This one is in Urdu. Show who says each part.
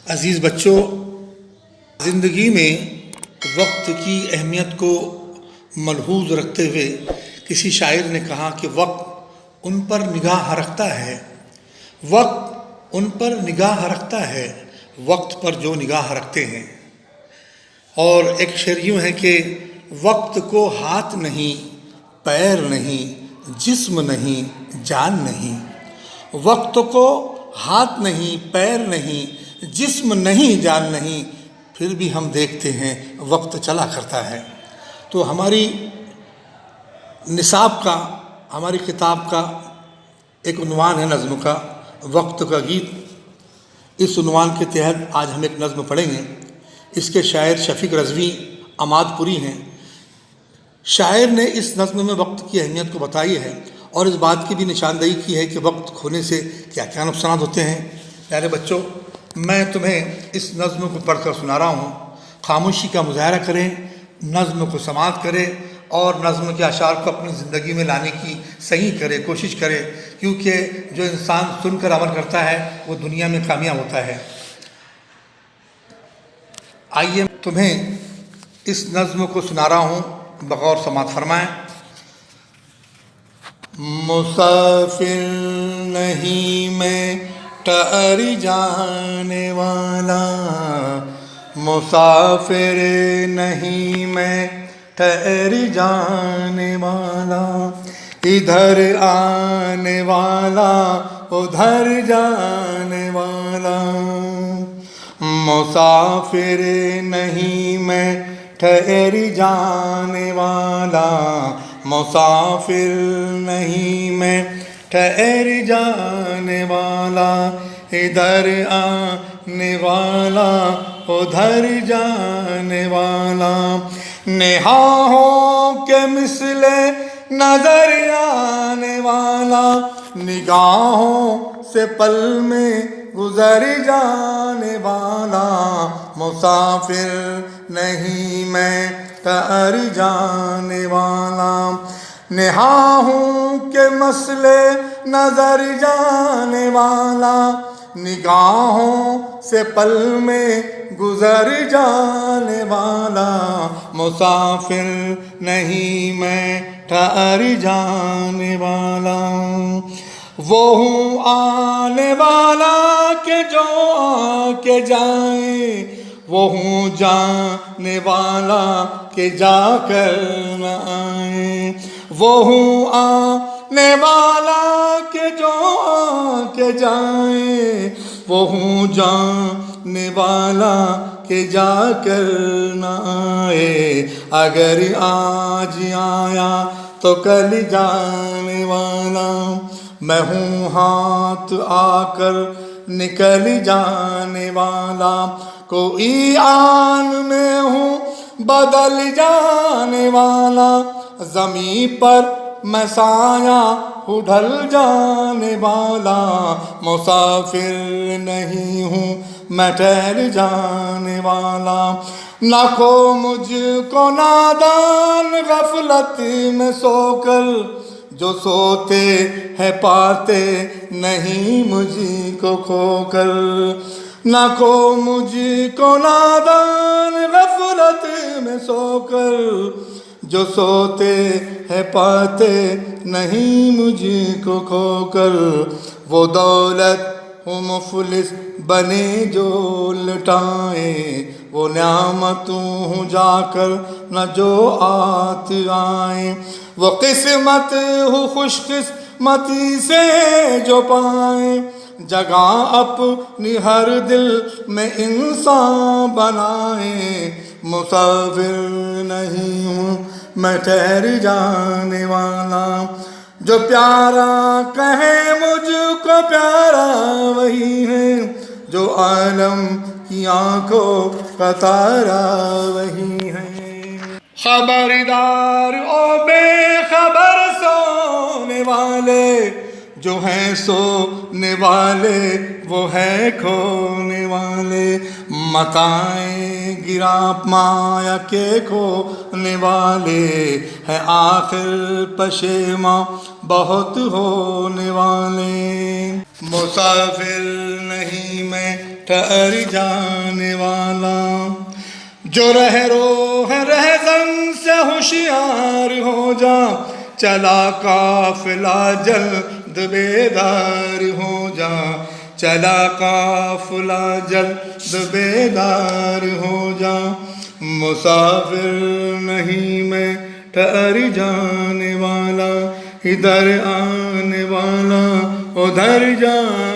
Speaker 1: عزیز بچوں، زندگی میں وقت کی اہمیت کو ملحوظ رکھتے ہوئے کسی شاعر نے کہا کہ وقت ان پر نگاہ رکھتا ہے، وقت ان پر نگاہ رکھتا ہے، وقت پر جو نگاہ رکھتے ہیں۔ اور ایک شعر یوں ہے کہ وقت کو ہاتھ نہیں، پیر نہیں، جسم نہیں، جان نہیں۔ وقت کو ہاتھ نہیں، پیر نہیں، جسم نہیں، جان نہیں، پھر بھی ہم دیکھتے ہیں وقت چلا کرتا ہے۔ تو ہماری نصاب کا، ہماری کتاب کا ایک عنوان ہے نظم کا، وقت کا گیت۔ اس عنوان کے تحت آج ہم ایک نظم پڑھیں گے۔ اس کے شاعر شفیق رضوی عماد پوری ہیں۔ شاعر نے اس نظم میں وقت کی اہمیت کو بتائی ہے اور اس بات کی بھی نشاندہی کی ہے کہ وقت کھونے سے کیا کیا نقصانات ہوتے ہیں۔ پیارے بچوں، میں تمہیں اس نظم کو پڑھ کر سنا رہا ہوں۔ خاموشی کا مظاہرہ کریں، نظم کو سماعت کریں اور نظم کے اشعار کو اپنی زندگی میں لانے کی صحیح کرے، کوشش کرے، کیونکہ جو انسان سن کر عمل کرتا ہے وہ دنیا میں کامیاب ہوتا ہے۔ آئیے تمہیں اس نظم کو سنا رہا ہوں، بغور سماعت فرمائیں۔ مسافر نہیں میں ٹھہر جانے والا، مسافر نہیں میں ٹھہر جانے والا، ادھر آنے والا ادھر جانے والا، مسافر نہیں میں ٹھہر جانے والا، مسافر نہیں میں ٹھہر جانے والا، ادھر آنے والا ادھر جانے والا، نہاؤں کے مثل نظر آنے والا، نگاہوں سے پل میں گزر جانے والا، مسافر نہیں میں ٹھہر جانے والا، نہاؤں کے مسئلے نظر جانے والا، نگاہوں سے پل میں گزر جانے والا، مسافر نہیں میں ٹھہر جانے والا، وہ ہوں آنے والا کہ جو آ کے جائے، وہ ہوں جانے والا کہ جا کر نہ آئے، وہ ہوں آنے والا کہ جو آ کے جائے، وہ ہوں جانے والا کہ جا کر نہ آئے، اگر آج آیا تو کل جانے والا، میں ہوں ہاتھ آ کر نکل جانے والا، کوئی آن میں ہوں بدل جانے والا، زمین پر میں سایہ ہوں ڈھل جانے والا، مسافر نہیں ہوں میں ٹھہر جانے والا، نہ کھو مجھ کو نادان غفلت میں سو کر، جو سوتے ہیں پاتے نہیں مجھ کو کھو کر، نہ کھو مجھ کو نادان غفلت میں سو کر، جو سوتے ہیں پاتے نہیں مجھ کو کھو کر، وہ دولت ہوں مفلس بنے جو لٹائیں، وہ نعمتوں ہوں جا کر نہ جو آت آئیں، وہ قسمت ہوں خوش قسمتی سے جو پائیں، جگہ اپنی ہر دل میں انسان بنائیں، مسافر نہیں ہوں میں ٹھہر جانے والا، جو پیارا کہے مجھ کو پیارا وہی ہے، جو عالم کی آنکھوں کا تارا وہی ہے، خبردار او بے خبر سونے والے، جو ہیں سونے والے وہ ہے کھونے والے، متائیں گرا مایا کے کھونے والے، ہے آخر پشیماں بہت ہونے والے۔ مسافر نہیں میں ٹھہر جانے والا، جو رہ رو ہے رہزن سے ہوشیار ہو جا، چلا قافلہ جلد بیدار ہو جا، چلا قافلہ جلد بیدار ہو جا، مسافر نہیں میں ٹھہر جانے والا، ادھر آنے والا ادھر جانے